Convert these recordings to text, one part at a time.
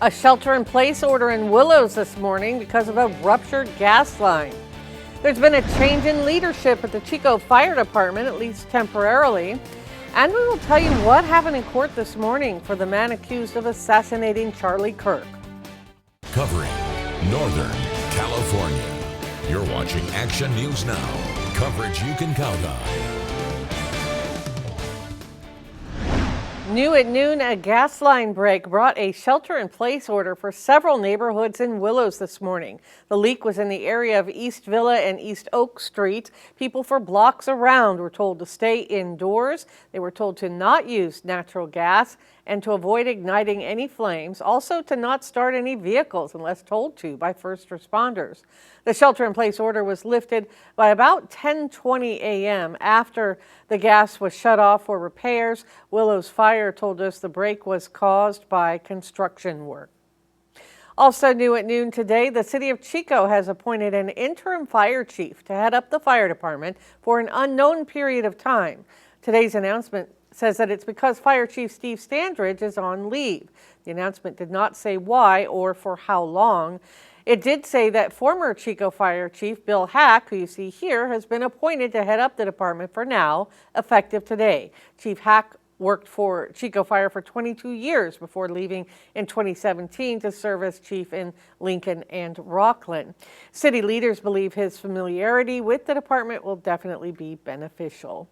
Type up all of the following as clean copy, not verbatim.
A shelter-in-place order in Willows this morning because of a ruptured gas line. There's been a change in leadership at the Chico Fire Department, at least temporarily. And we will tell you what happened in court this morning for the man accused of assassinating Charlie Kirk. Covering Northern California. You're watching Action News Now. Coverage you can count on. New at noon, a gas line break brought a shelter-in-place order for several neighborhoods in Willows this morning. The leak was in the area of East Villa and East Oak Street. People for blocks around were told to stay indoors. They were told to not use natural gas and to avoid igniting any flames, also to not start any vehicles unless told to by first responders. The shelter-in-place order was lifted by about 10:20 a.m. after the gas was shut off for repairs. Willows Fire told us the break was caused by construction work. Also new at noon today, the city of Chico has appointed an interim fire chief to head up the fire department for an unknown period of time. Today's announcement says that it's because Fire Chief Steve Standridge is on leave. The announcement did not say why or for how long. It did say that former Chico Fire Chief Bill Hack, who you see here, has been appointed to head up the department for now, effective today. Chief Hack worked for Chico Fire for 22 years before leaving in 2017 to serve as chief in Lincoln and Rockland. City leaders believe his familiarity with the department will definitely be beneficial.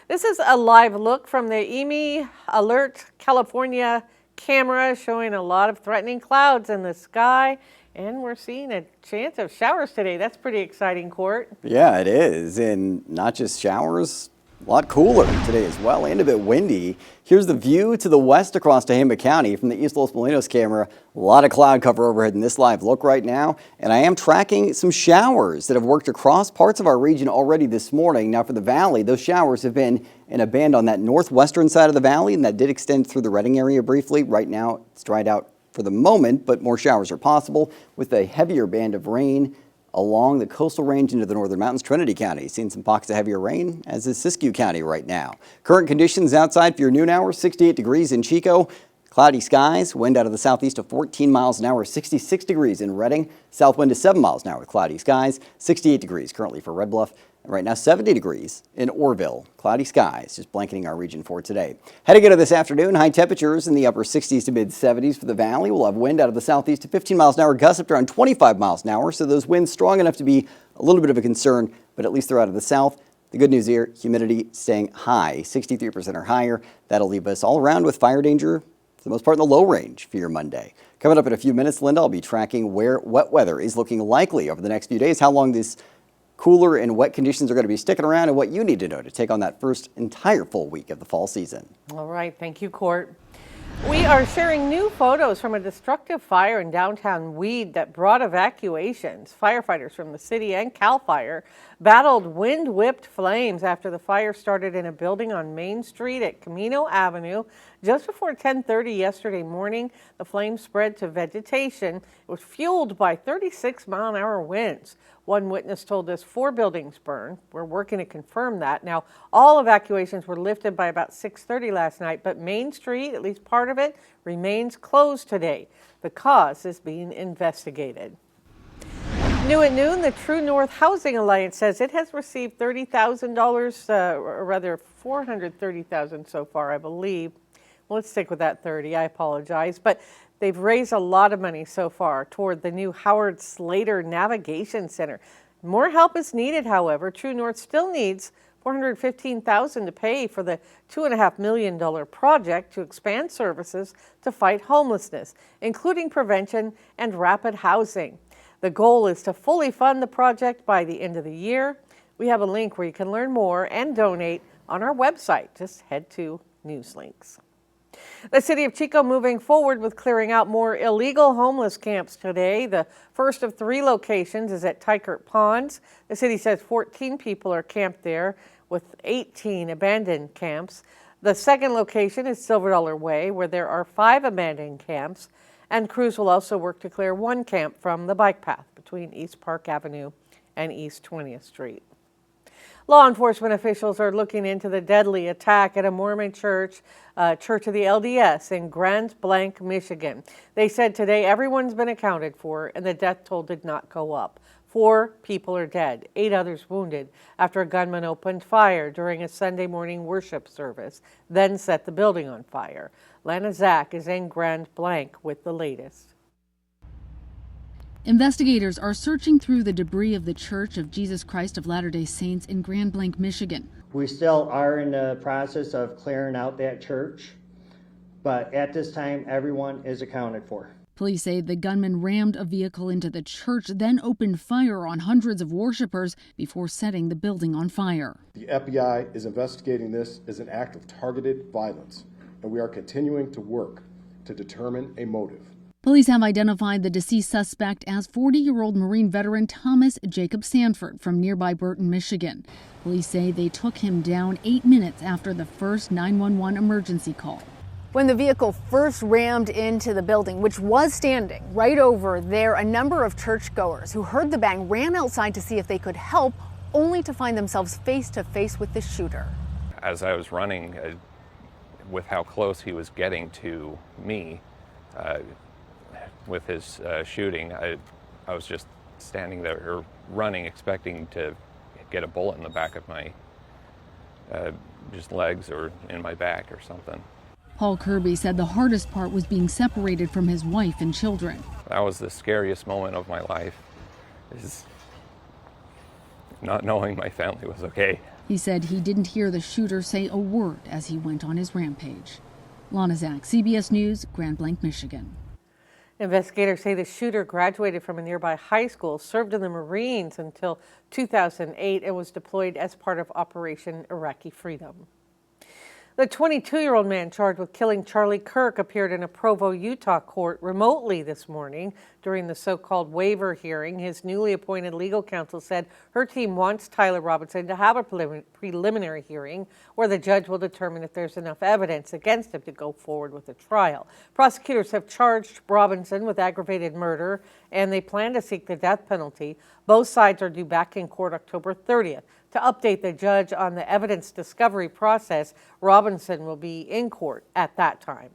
This is a live look from the EMI Alert California camera showing a lot of threatening clouds in the sky. And we're seeing a chance of showers today. That's pretty exciting, Court. Yeah, it is. And not just showers, a lot cooler today as well, and a bit windy. Here's the view to the west across Tehama County from the East Los Molinos camera. A lot of cloud cover overhead in this live look right now. And I am tracking some showers that have worked across parts of our region already this morning. Now for the valley, those showers have been in a band on that northwestern side of the valley, and that did extend through the Redding area briefly. Right now, it's dried out for the moment, but more showers are possible with a heavier band of rain along the coastal range into the northern mountains. Trinity County seeing some pockets of heavier rain, as is Siskiyou County right now. Current conditions outside for your noon hour, 68 degrees in Chico. Cloudy skies, wind out of the southeast of 14 miles an hour, 66 degrees in Redding. South wind to 7 miles an hour with cloudy skies, 68 degrees currently for Red Bluff. And right now, 70 degrees in Orville. Cloudy skies just blanketing our region for today. Heading into this afternoon, high temperatures in the upper 60s to mid 70s for the valley. We'll have wind out of the southeast to 15 miles an hour, gusts up to around 25 miles an hour. So those winds strong enough to be a little bit of a concern, but at least they're out of the south. The good news here, humidity staying high, 63% or higher. That'll leave us all around with fire danger, for the most part, in the low range for your Monday. Coming up in a few minutes, Linda, I'll be tracking where wet weather is looking likely over the next few days, how long these cooler and wet conditions are going to be sticking around, and what you need to know to take on that first entire full week of the fall season. All right, thank you, Court. We are sharing new photos from a destructive fire in downtown Weed that brought evacuations. Firefighters from the city and CAL FIRE battled wind-whipped flames after the fire started in a building on Main Street at Camino Avenue. Just before 10:30 yesterday morning, the flames spread to vegetation. It was fueled by 36-mile-an-hour winds. One witness told us 4 buildings burned. We're working to confirm that. Now, all evacuations were lifted by about 6:30 last night, but Main Street, at least part of it, remains closed today. The cause is being investigated. New at noon, the True North Housing Alliance says it has received $30,000, or rather $430,000 so far, I believe. Well, let's stick with that 30. I apologize, but they've raised a lot of money so far toward the new Howard Slater Navigation Center. More help is needed, however. True North still needs $415,000 to pay for the $2.5 million project to expand services to fight homelessness, including prevention and rapid housing. The goal is to fully fund the project by the end of the year. We have a link where you can learn more and donate on our website. Just head to News Links. The city of Chico moving forward with clearing out more illegal homeless camps today. The first of 3 locations is at Tykert Ponds. The city says 14 people are camped there with 18 abandoned camps. The second location is Silver Dollar Way, where there are 5 abandoned camps. And crews will also work to clear 1 camp from the bike path between East Park Avenue and East 20th Street. Law enforcement officials are looking into the deadly attack at a Mormon church, Church of the LDS in Grand Blanc, Michigan. They said today everyone's been accounted for and the death toll did not go up. 4 people are dead, 8 others wounded after a gunman opened fire during a Sunday morning worship service, then set the building on fire. Lana Zach is in Grand Blanc with the latest. Investigators are searching through the debris of the Church of Jesus Christ of Latter-day Saints in Grand Blanc, Michigan. We still are in the process of clearing out that church, but at this time, everyone is accounted for. Police say the gunman rammed a vehicle into the church, then opened fire on hundreds of worshipers before setting the building on fire. The FBI is investigating this as an act of targeted violence, and we are continuing to work to determine a motive. Police have identified the deceased suspect as 40-year-old Marine veteran Thomas Jacob Sanford from nearby Burton, Michigan. Police say they took him down 8 minutes after the first 911 emergency call. When the vehicle first rammed into the building, which was standing right over there, a number of churchgoers who heard the bang ran outside to see if they could help, only to find themselves face to face with the shooter. As I was running, with how close he was getting to me, with his shooting, I was just standing there or running, expecting to get a bullet in the back of my just legs or in my back or something. Paul Kirby said the hardest part was being separated from his wife and children. That was the scariest moment of my life, is not knowing my family was okay. He said he didn't hear the shooter say a word as he went on his rampage. Lana Zach, CBS News, Grand Blanc, Michigan. Investigators say the shooter graduated from a nearby high school, served in the Marines until 2008, and was deployed as part of Operation Iraqi Freedom. The 22-year-old man charged with killing Charlie Kirk appeared in a Provo, Utah court remotely this morning during the so-called waiver hearing. His newly appointed legal counsel said her team wants Tyler Robinson to have a preliminary hearing where the judge will determine if there's enough evidence against him to go forward with a trial. Prosecutors have charged Robinson with aggravated murder, and they plan to seek the death penalty. Both sides are due back in court October 30th. To update the judge on the evidence discovery process, Robinson will be in court at that time.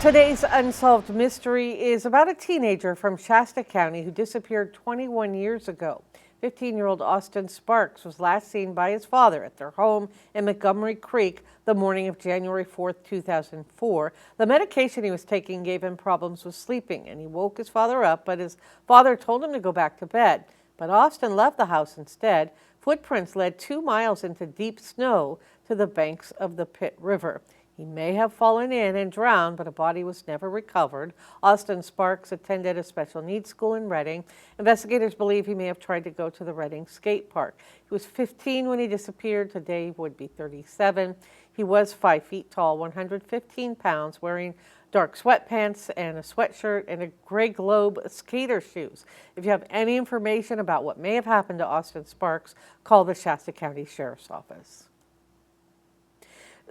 Today's unsolved mystery is about a teenager from Shasta County who disappeared 21 years ago. 15-year-old Austin Sparks was last seen by his father at their home in Montgomery Creek the morning of January 4th, 2004. The medication he was taking gave him problems with sleeping, and he woke his father up, but his father told him to go back to bed. But Austin left the house instead. Footprints led 2 miles into deep snow to the banks of the Pitt River. He may have fallen in and drowned, but a body was never recovered. Austin Sparks attended a special needs school in Reading. Investigators believe he may have tried to go to the Reading skate park. He was 15 when he disappeared. Today he would be 37. He was 5 feet tall, 115 pounds, wearing dark sweatpants and a sweatshirt and a gray Globe skater shoes. If you have any information about what may have happened to Austin Sparks, call the Shasta County Sheriff's Office.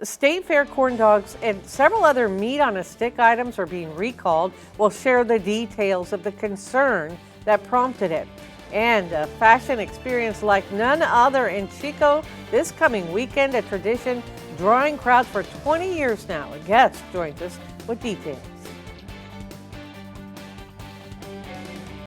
State Fair corn dogs and several other meat-on-a-stick items are being recalled. We'll share the details of the concern that prompted it. And a fashion experience like none other in Chico this coming weekend, a tradition drawing crowds for 20 years now. A guest joins us with details.